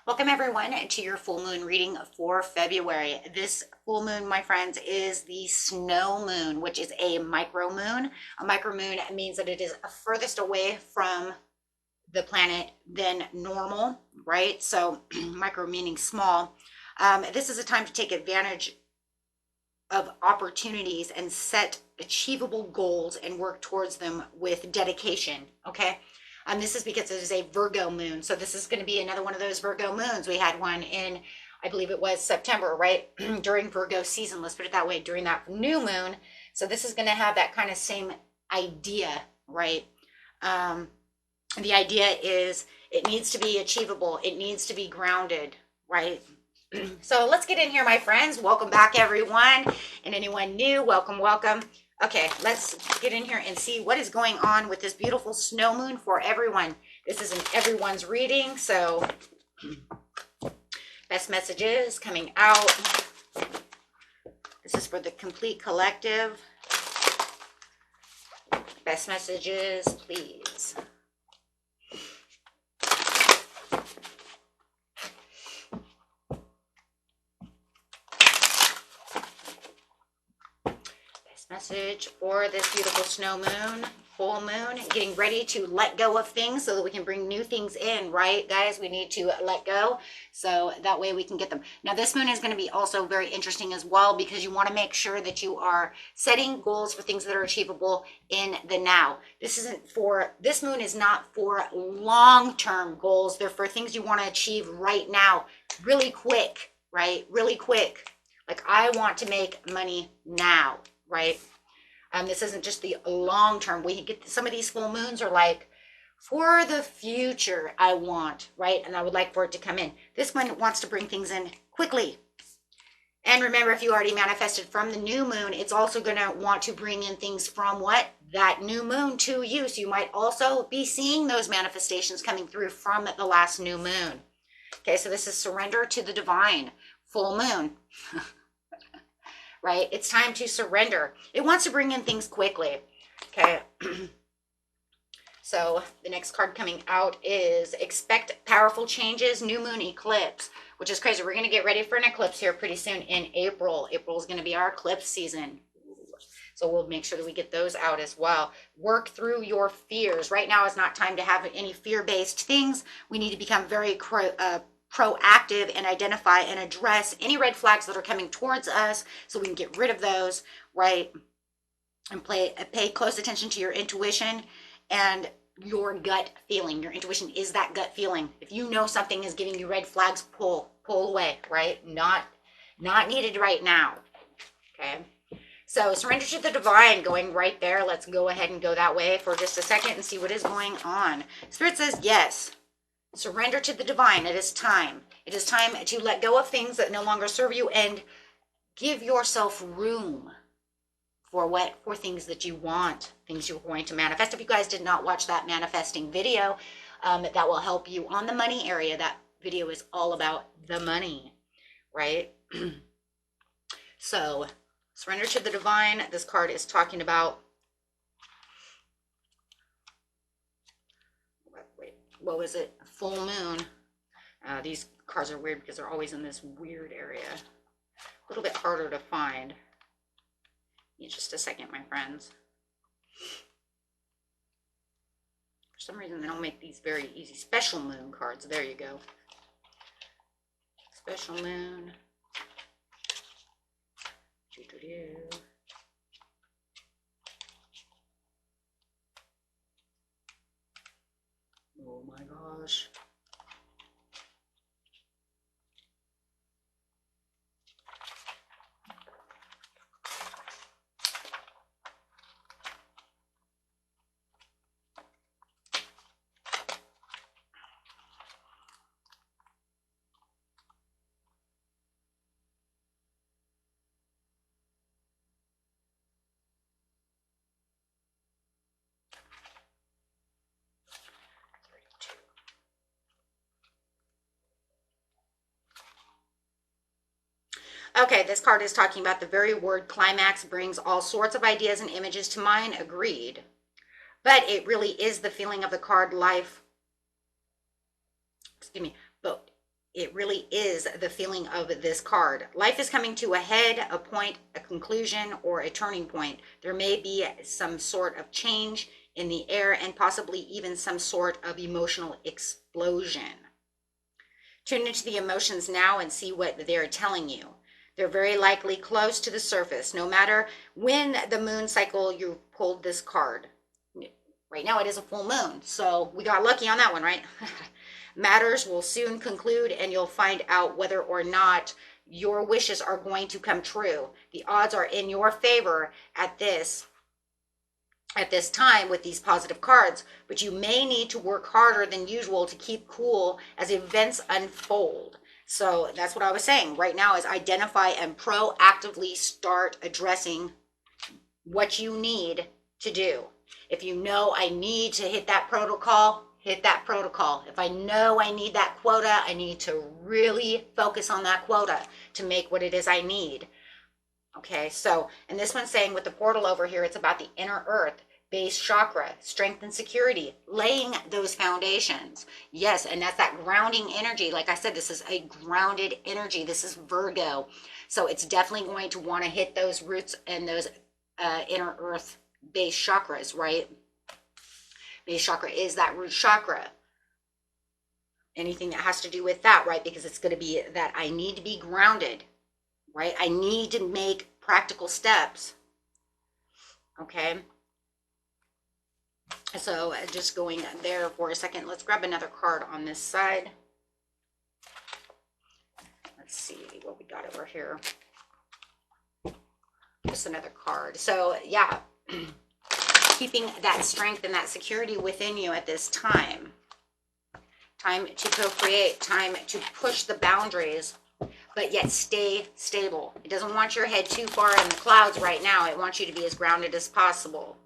Welcome everyone to your full moon reading for February. This full moon, my friends, is the snow moon, which is a micro moon. A micro moon means that it is furthest away from the planet than normal, right? So micro meaning small. This is a time to take advantage of opportunities and set achievable goals and work towards them with dedication, okay? This is because it is a Virgo moon. So this is going to be another one of those Virgo moons. We had one in, I believe it was September, right? During Virgo season, let's put it that way, during that new moon. So this is going to have that kind of same idea, right? The idea is it needs to be achievable. It needs to be grounded, right? So let's get in here, my friends. Welcome back, everyone. And anyone new, welcome, welcome. Okay, let's get in here and see what is going on with this beautiful snow moon for everyone. This isn't everyone's reading, so best messages coming out. This is for the complete collective. Best messages, please. Message for this beautiful snow moon, full moon, getting ready to let go of things so that we can bring new things in, right, guys? We need to let go so that way we can get them. Now, this moon is going to be also very interesting as well because you want to make sure that you are setting goals for things that are achievable in the now. This moon is not for long-term goals. They're for things you want to achieve right now, really quick, right? Really quick. Like, I want to make money now. Right? This isn't just the long term. We get some of these full moons are like for the future. I want, right? And I would like for it to come in. This one wants to bring things in quickly. And remember, if you already manifested from the new moon, it's also going to want to bring in things from what? That new moon to you. So you might also be seeing those manifestations coming through from the last new moon. Okay, so this is surrender to the divine, full moon. Right? It's time to surrender. It wants to bring in things quickly. Okay. So the next card coming out is expect powerful changes, new moon eclipse, which is crazy. We're going to get ready for an eclipse here pretty soon in April. April is going to be our eclipse season. So we'll make sure that we get those out as well. Work through your fears. Right now is not time to have any fear-based things. We need to become very proactive and identify and address any red flags that are coming towards us so we can get rid of those, right? And pay close attention to your intuition and your gut feeling. Your intuition is that gut feeling. If you know something is giving you red flags, pull away, right? Not needed right now. Okay. So surrender to the divine, going right there. Let's go ahead and go that way for just a second and see what is going on. Spirit says yes. Surrender to the divine. It is time. It is time to let go of things that no longer serve you and give yourself room for what? For things that you want, things you're going to manifest. If you guys did not watch that manifesting video, that will help you on the money area. That video is all about the money, right? So surrender to the divine. This card is talking about, what was it? Full moon. These cards are weird because they're always in this weird area. A little bit harder to find. Give me just a second, my friends. For some reason, they don't make these very easy. Special moon cards. There you go. Special moon. Oh my gosh. Okay, this card is talking about the very word climax brings all sorts of ideas and images to mind. Agreed. But it really is the feeling of the card life. Excuse me. But it really is the feeling of this card. Life is coming to a head, a point, a conclusion, or a turning point. There may be some sort of change in the air and possibly even some sort of emotional explosion. Tune into the emotions now and see what they're telling you. They're very likely close to the surface, no matter when the moon cycle you pulled this card. Right now it is a full moon, so we got lucky on that one, right? Matters will soon conclude and you'll find out whether or not your wishes are going to come true. The odds are in your favor at this time with these positive cards, but you may need to work harder than usual to keep cool as events unfold. So that's what I was saying right now, is identify and proactively start addressing what you need to do. If you know I need to hit that protocol, hit that protocol. If I know I need that quota, I need to really focus on that quota to make what it is I need. Okay, so, and this one's saying with the portal over here, it's about the inner earth, base chakra, strength and security, laying those foundations. Yes, and that's that grounding energy. Like I said, this is a grounded energy. This is Virgo. So it's definitely going to want to hit those roots and those inner earth base chakras, right? Base chakra is that root chakra. Anything that has to do with that, right? Because it's going to be that I need to be grounded, right? I need to make practical steps. Okay. So just going there for a second, let's grab another card on this side. Let's see what we got over here. Just another card. So yeah, keeping that strength and that security within you at this time. Time to co-create, time to push the boundaries, but yet stay stable. It doesn't want your head too far in the clouds right now. It wants you to be as grounded as possible,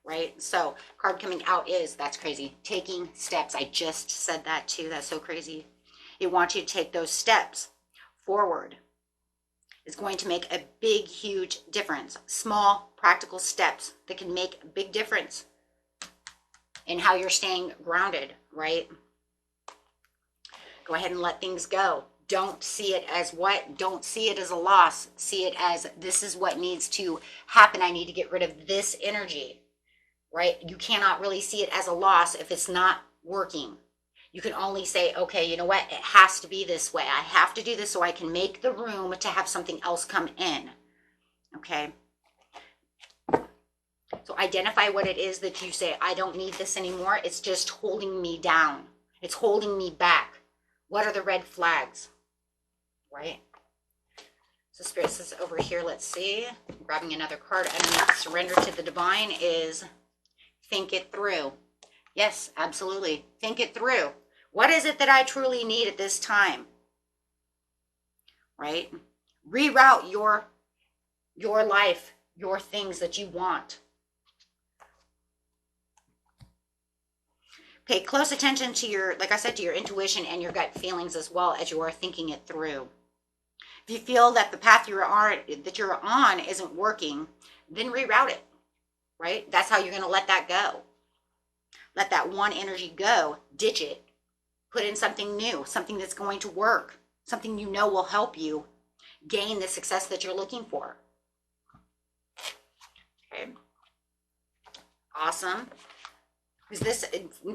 right? So card coming out is, that's crazy, taking steps. I just said that too. That's so crazy. It wants you to take those steps forward. It's going to make a big, huge difference. Small, practical steps that can make a big difference in how you're staying grounded, right? Go ahead and let things go. Don't see it as what? Don't see it as a loss. See it as, this is what needs to happen. I need to get rid of this energy, right? You cannot really see it as a loss if it's not working. You can only say, okay, you know what? It has to be this way. I have to do this so I can make the room to have something else come in. Okay? So identify what it is that you say, I don't need this anymore. It's just holding me down. It's holding me back. What are the red flags? Right? So Spirit says over here, let's see. Grabbing another card underneath surrender to the divine is think it through. Yes, absolutely. Think it through. What is it that I truly need at this time? Right? Reroute your life, your things that you want. Pay close attention to your, like I said, to your intuition and your gut feelings as well as you are thinking it through. If you feel that the path you're on isn't working, then reroute it, right? That's how you're going to let that go. Let that one energy go, ditch it, put in something new, something that's going to work, something you know will help you gain the success that you're looking for. Okay. Awesome. Because this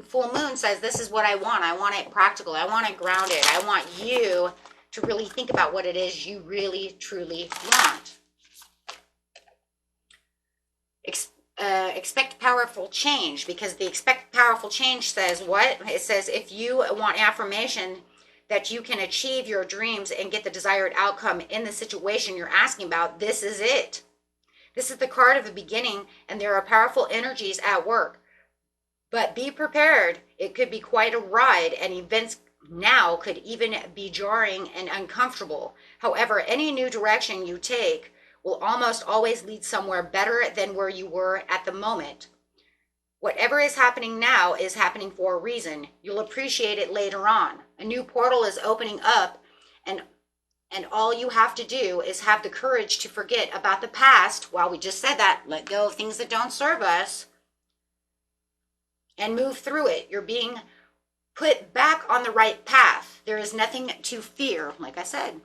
full moon says, this is what I want. I want it practical. I want it grounded. I want you to really think about what it is you really, truly want. Expect powerful change, because the expect powerful change says what? It says if you want affirmation that you can achieve your dreams and get the desired outcome in the situation you're asking about, this is it. This is the card of the beginning, and there are powerful energies at work. But be prepared. It could be quite a ride, and events now could even be jarring and uncomfortable. However, any new direction you take will almost always lead somewhere better than where you were at the moment. Whatever is happening now is happening for a reason. You'll appreciate it later on. A new portal is opening up, and all you have to do is have the courage to forget about the past. Well, we just said that. Let go of things that don't serve us and move through it. You're being put back on the right path. There is nothing to fear. Like I said,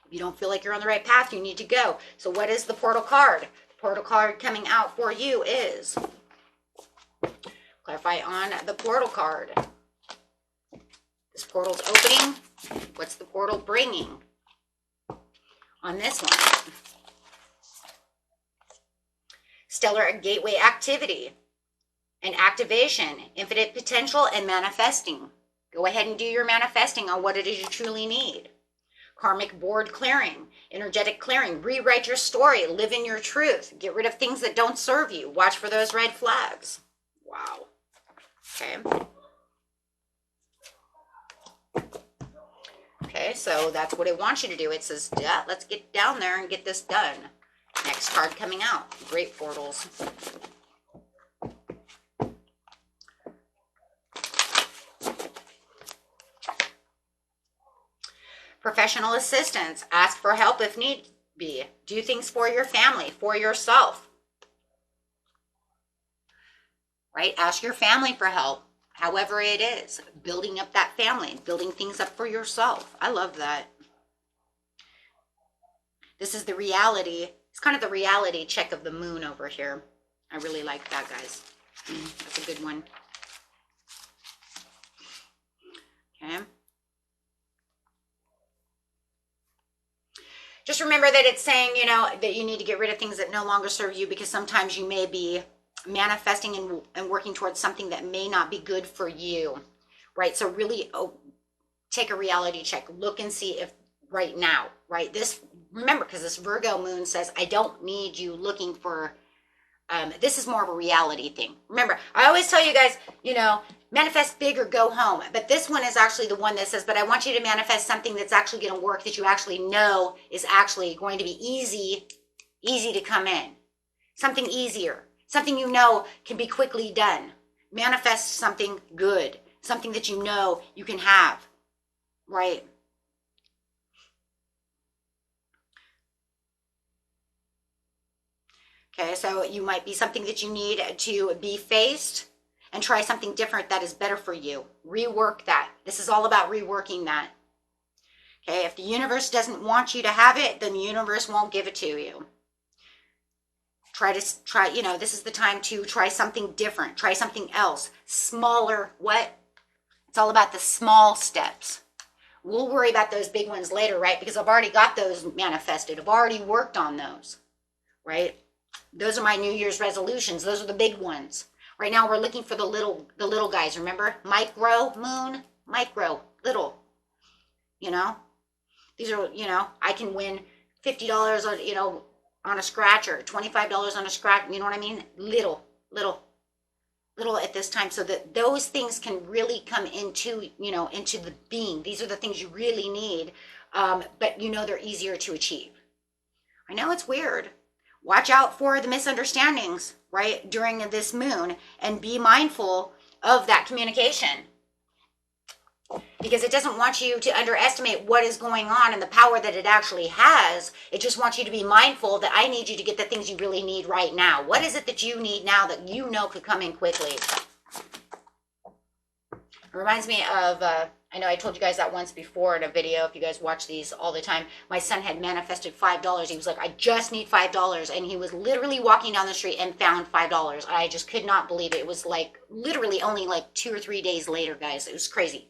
if you don't feel like you're on the right path, you need to go. So what is the portal card? The portal card coming out for you is, clarify on the portal card. This portal's opening. What's the portal bringing? On this one, stellar gateway activity and activation, infinite potential, and manifesting. Go ahead and do your manifesting on what it is you truly need. Karmic board clearing, energetic clearing, rewrite your story, live in your truth, get rid of things that don't serve you. Watch for those red flags. Wow. Okay. Okay, so that's what it wants you to do. It says, yeah, let's get down there and get this done. Next card coming out, great portals. Professional assistance, ask for help if need be. Do things for your family, for yourself. Right? Ask your family for help. However it is, building up that family, building things up for yourself. I love that. This is the reality. It's kind of the reality check of the moon over here. I really like that, guys. That's a good one. Okay. Just remember that it's saying, you know, that you need to get rid of things that no longer serve you, because sometimes you may be manifesting and working towards something that may not be good for you, right? So really take a reality check. Look and see if right now, right? This, remember, because this Virgo moon says, I don't need you looking for, this is more of a reality thing. Remember, I always tell you guys, you know, manifest big or go home. But this one is actually the one that says, but I want you to manifest something that's actually going to work, that you actually know is actually going to be easy to come in. Something easier. Something you know can be quickly done. Manifest something good. Something that you know you can have. Right? Okay, so you might be something that you need to be faced and try something different that is better for you. Rework that. This is all about reworking that. Okay, if the universe doesn't want you to have it, then the universe won't give it to you. Try, you know, this is the time to try something different. Try something else. Smaller, what? It's all about the small steps. We'll worry about those big ones later, right? Because I've already got those manifested. I've already worked on those, right? Those are my New Year's resolutions. Those are the big ones. Right now we're looking for the little guys, remember? Micro, moon, micro, little. You know? These are, you know, I can win $50 on, you know, on a scratch, or $25 on a scratch, you know what I mean? Little at this time, so that those things can really come into, you know, into the being. These are the things you really need, but you know they're easier to achieve. I know it's weird. Watch out for the misunderstandings, right, during this moon, and be mindful of that communication. Because it doesn't want you to underestimate what is going on and the power that it actually has. It just wants you to be mindful that I need you to get the things you really need right now. What is it that you need now that you know could come in quickly? It reminds me of, I know I told you guys that once before in a video, if you guys watch these all the time. My son had manifested $5. He was like, I just need $5. And he was literally walking down the street and found $5. I just could not believe it. It was like literally only like 2 or 3 days later, guys. It was crazy.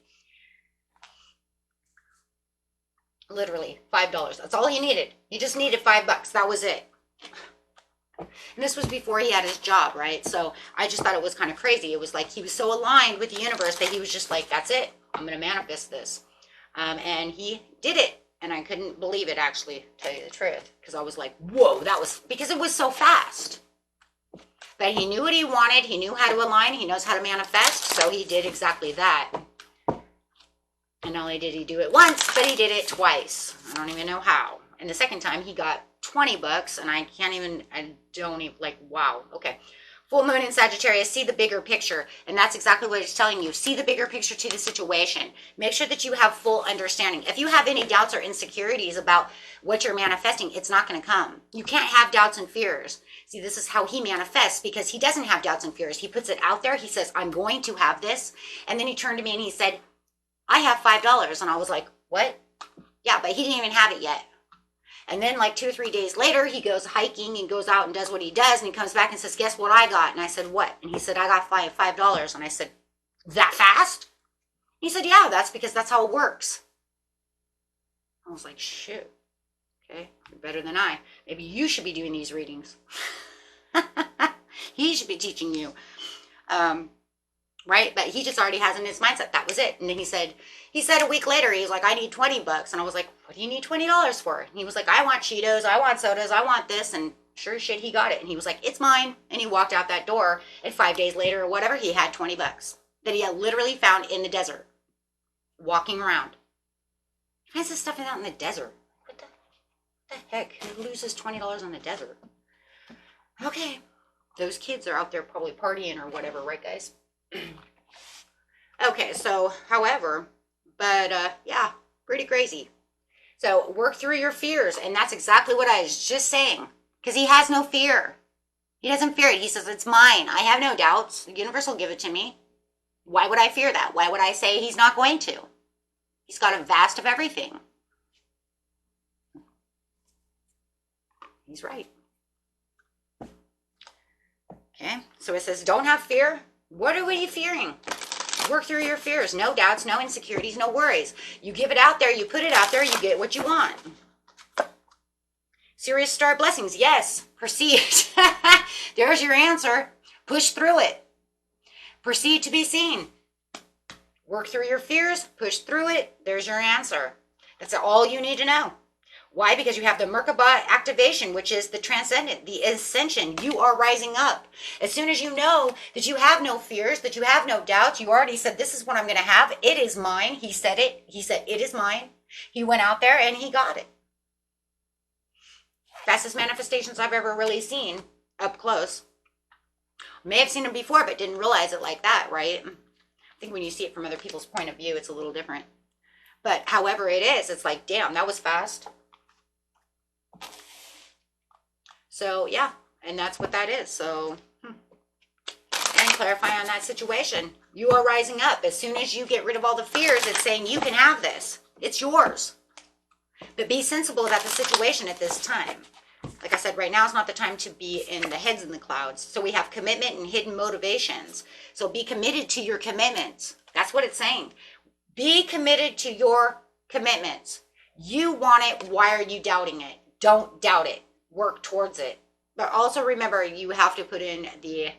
Literally $5. That's all he needed. He just needed $5. That was it. And this was before he had his job, right? So I just thought it was kind of crazy. It was like he was so aligned with the universe that he was just like, that's it. I'm going to manifest this. And he did it. And I couldn't believe it, actually, to tell you the truth. Because I was like, whoa, that was, because it was so fast. But he knew what he wanted. He knew how to align. He knows how to manifest. So he did exactly that. And not only did he do it once, but he did it twice. I don't even know how. And the second time he got $20, and I don't even, like, wow. Okay. Full moon in Sagittarius, see the bigger picture. And that's exactly what it's telling you. See the bigger picture to the situation. Make sure that you have full understanding. If you have any doubts or insecurities about what you're manifesting, it's not going to come. You can't have doubts and fears. See, this is how he manifests, because he doesn't have doubts and fears. He puts it out there. He says, I'm going to have this. And then he turned to me and he said, I have $5. And I was like, what? Yeah, but he didn't even have it yet. And then like 2 or 3 days later, he goes hiking and goes out and does what he does. And he comes back and says, guess what I got? And I said, what? And he said, I got $5. And I said, that fast? He said, yeah, that's because that's how it works. I was like, shoot. Okay, you're better than I. Maybe you should be doing these readings. He should be teaching you. Right? But he just already has in his mindset, that was it. And then he said a week later, he was like, I need $20. And I was like, what do you need $20 for? And he was like, I want Cheetos, I want sodas, I want this. And sure as shit, he got it. And he was like, it's mine. And he walked out that door. And 5 days later or whatever, he had $20 that he had literally found in the desert, walking around. He finds this stuff out in the desert. What the heck? Who loses $20 on the desert? Okay. Those kids are out there probably partying or whatever, right, guys? Okay, so, however, but, yeah, pretty crazy. So, work through your fears, and that's exactly what I was just saying, because he has no fear. He doesn't fear it. He says, it's mine. I have no doubts. The universe will give it to me. Why would I fear that? Why would I say he's not going to? He's got a vast of everything. He's right. Okay, so it says, don't have fear. What are you fearing? Work through your fears. No doubts, no insecurities, no worries. You give it out there, you put it out there, you get what you want. Serious star blessings. Yes, proceed. There's your answer. Push through it. Proceed to be seen. Work through your fears, push through it. There's your answer. That's all you need to know. Why? Because you have the Merkaba activation, which is the transcendent, the ascension. You are rising up. As soon as you know that you have no fears, that you have no doubts, you already said, this is what I'm going to have. It is mine. He said it. He said, it is mine. He went out there and he got it. Fastest manifestations I've ever really seen up close. May have seen them before, but didn't realize it like that, right? I think when you see it from other people's point of view, it's a little different. But however it is, it's like, damn, that was fast. So, yeah, and that's what that is. So, and clarify on that situation. You are rising up. As soon as you get rid of all the fears, it's saying you can have this. It's yours. But be sensible about the situation at this time. Like I said, right now is not the time to be in the heads in the clouds. So we have commitment and hidden motivations. So be committed to your commitments. That's what it's saying. Be committed to your commitments. You want it. Why are you doubting it? Don't doubt it. Work towards it. But also remember, you have to put in the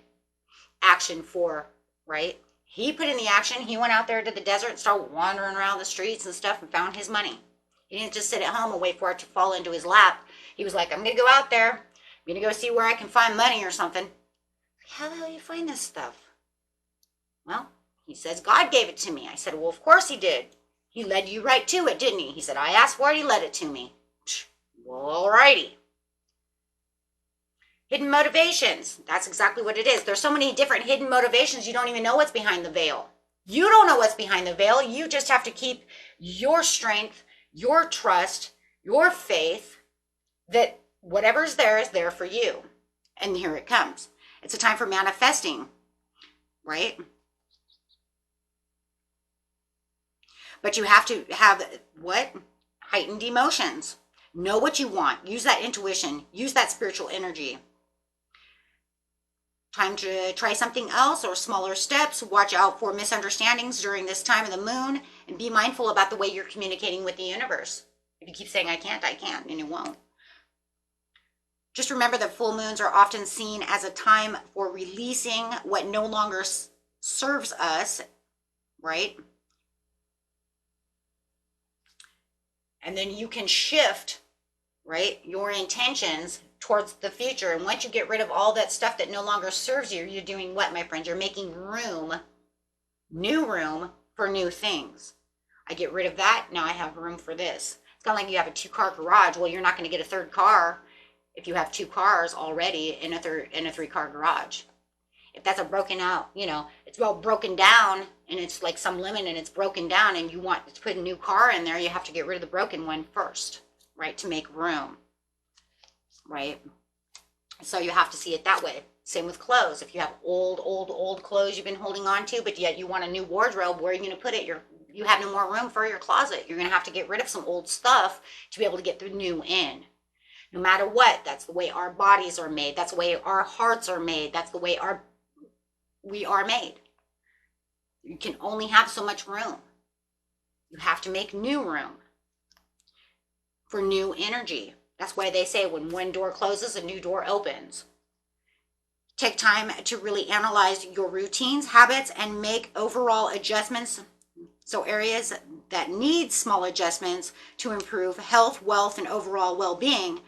action for, right? He put in the action. He went out there to the desert and started wandering around the streets and stuff and found his money. He didn't just sit at home and wait for it to fall into his lap. He was like, I'm going to go out there. I'm going to go see where I can find money or something. How the hell do you find this stuff? Well, he says, God gave it to me. I said, well, of course he did. He led you right to it, didn't he? He said, I asked for it. He led it to me. Well, alrighty. Hidden motivations. That's exactly what it is. There's so many different hidden motivations. You don't even know what's behind the veil. You don't know what's behind the veil. You just have to keep your strength, your trust, your faith that whatever's there is there for you. And here it comes. It's a time for manifesting, right? But you have to have what? Heightened emotions. Know what you want. Use that intuition. Use that spiritual energy. Time to try something else or smaller steps. Watch out for misunderstandings during this time of the moon. And be mindful about the way you're communicating with the universe. If you keep saying, I can't, and it won't. Just remember that full moons are often seen as a time for releasing what no longer serves us, right? And then you can shift, right, your intentions towards the future. And once you get rid of all that stuff that no longer serves you, you're doing what, my friends? You're making room, new room for new things. I get rid of that, now I have room for this. It's kind of like you have a 2-car garage. Well, you're not going to get a third car if you have 2 cars already in a 3-car garage. If that's a broken out, it's well broken down and it's like some limit and it's broken down and you want to put a new car in there, you have to get rid of the broken one first, right? To make room, right? So you have to see it that way. Same with clothes. If you have old clothes you've been holding on to, but yet you want a new wardrobe, where are you going to put it? You're you have no more room for your closet. You're going to have to get rid of some old stuff to be able to get the new in. No matter what, that's the way our bodies are made. That's the way our hearts are made. That's the way we are made. You can only have so much room. You have to make new room for new energy. That's why they say when one door closes, a new door opens. Take time to really analyze your routines, habits, and make overall adjustments. So areas that need small adjustments to improve health, wealth, and overall well-being,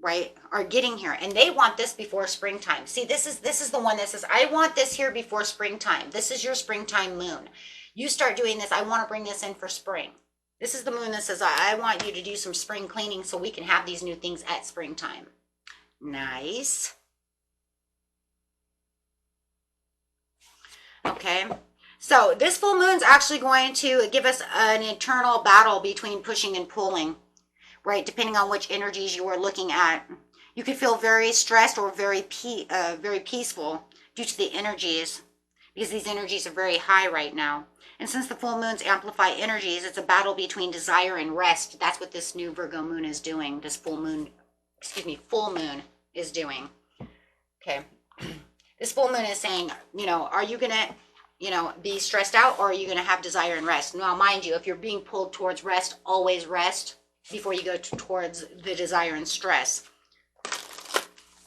right, are getting here. And they want this before springtime. See, this is the one that says, I want this here before springtime. This is your springtime moon. You start doing this. I want to bring this in for spring. This is the moon that says, I want you to do some spring cleaning so we can have these new things at springtime. Nice. Okay. So this full moon is actually going to give us an internal battle between pushing and pulling, right? Depending on which energies you are looking at. You could feel very stressed or very peaceful due to the energies, because these energies are very high right now. And since the full moons amplify energies, it's a battle between desire and rest. That's what this new Virgo moon is doing. This full moon is doing. Okay. This full moon is saying, are you going to, be stressed out, or are you going to have desire and rest? Now, mind you, if you're being pulled towards rest, always rest before you go towards the desire and stress.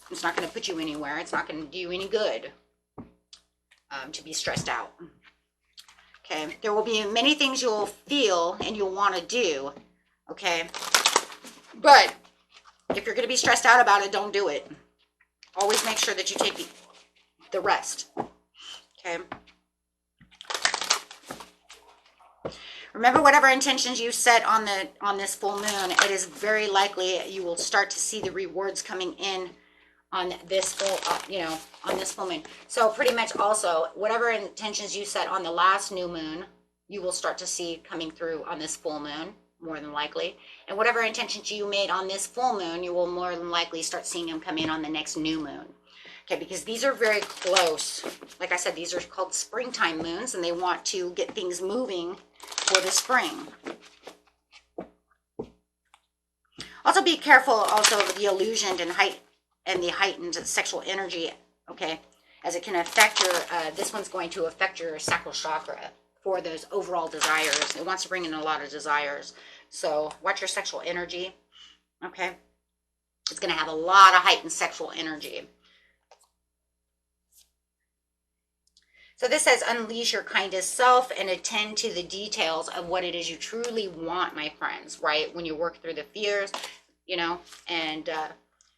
It's not going to put you anywhere. It's not going to do you any good to be stressed out. Okay. There will be many things you'll feel and you'll want to do. Okay. But if you're going to be stressed out about it, don't do it. Always make sure that you take the rest. Okay. Remember, whatever intentions you set on this full moon, it is very likely you will start to see the rewards coming in on this full, on this full moon. So pretty much also, whatever intentions you set on the last new moon, you will start to see coming through on this full moon, more than likely. And whatever intentions you made on this full moon, you will more than likely start seeing them come in on the next new moon. Okay, because these are very close. Like I said, these are called springtime moons, and they want to get things moving for the spring. Also be careful also of the illusioned and the heightened sexual energy, okay, as it can affect your, this one's going to affect your sacral chakra for those overall desires. It wants to bring in a lot of desires. So watch your sexual energy, okay? It's going to have a lot of heightened sexual energy. So this says, unleash your kindest self and attend to the details of what it is you truly want, my friends, right? When you work through the fears, and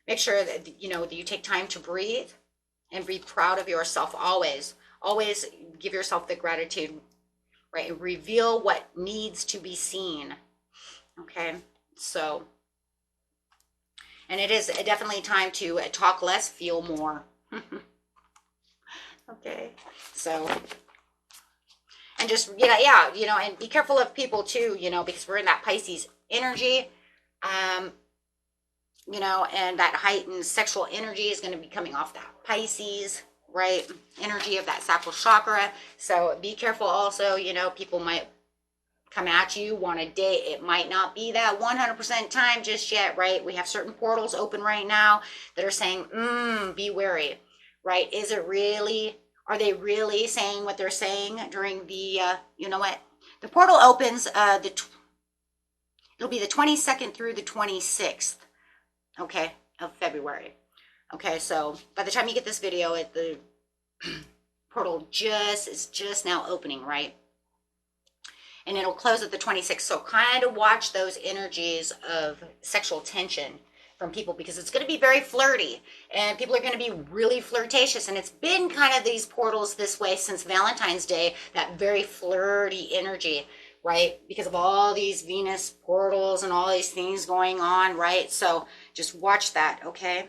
make sure that, that you take time to breathe and be proud of yourself always. Always give yourself the gratitude, right? And reveal what needs to be seen, okay? So, and it is definitely time to talk less, feel more. Okay, so, and just, and be careful of people too, because we're in that Pisces energy, and that heightened sexual energy is going to be coming off that Pisces, right, energy of that sacral chakra. So be careful also, people might come at you, want a date. It might not be that 100% time just yet, right? We have certain portals open right now that are saying, be wary. Right? Is it really, are they really saying what they're saying during the, the portal opens, it'll be the 22nd through the 26th, okay, of February. Okay, so by the time you get this video, the portal is just now opening, right? And it'll close at the 26th. So kind of watch those energies of sexual tension from people, because it's going to be very flirty and people are going to be really flirtatious. And it's been kind of these portals this way since Valentine's Day, that very flirty energy, right? Because of all these Venus portals and all these things going on, right? So just watch that, okay?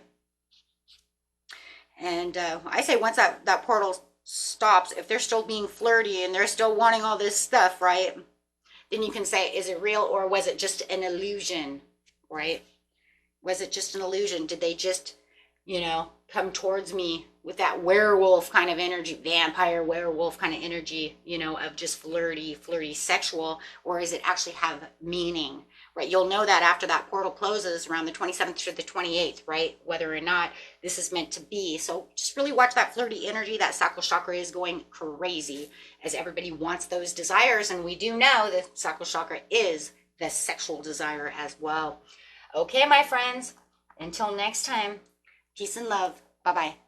And I say once that portal stops, if they're still being flirty and they're still wanting all this stuff, right? Then you can say, is it real or was it just an illusion, right? Was it just an illusion? Did they just you know, come towards me with that werewolf kind of energy, vampire werewolf kind of energy, you know, of just flirty sexual, or is it actually have meaning, right? You'll know that after that portal closes around the 27th to the 28th, right? Whether or not this is meant to be. So just really watch that flirty energy. That sacral chakra is going crazy as everybody wants those desires. And we do know that sacral chakra is the sexual desire as well. Okay, my friends, until next time, peace and love. Bye-bye.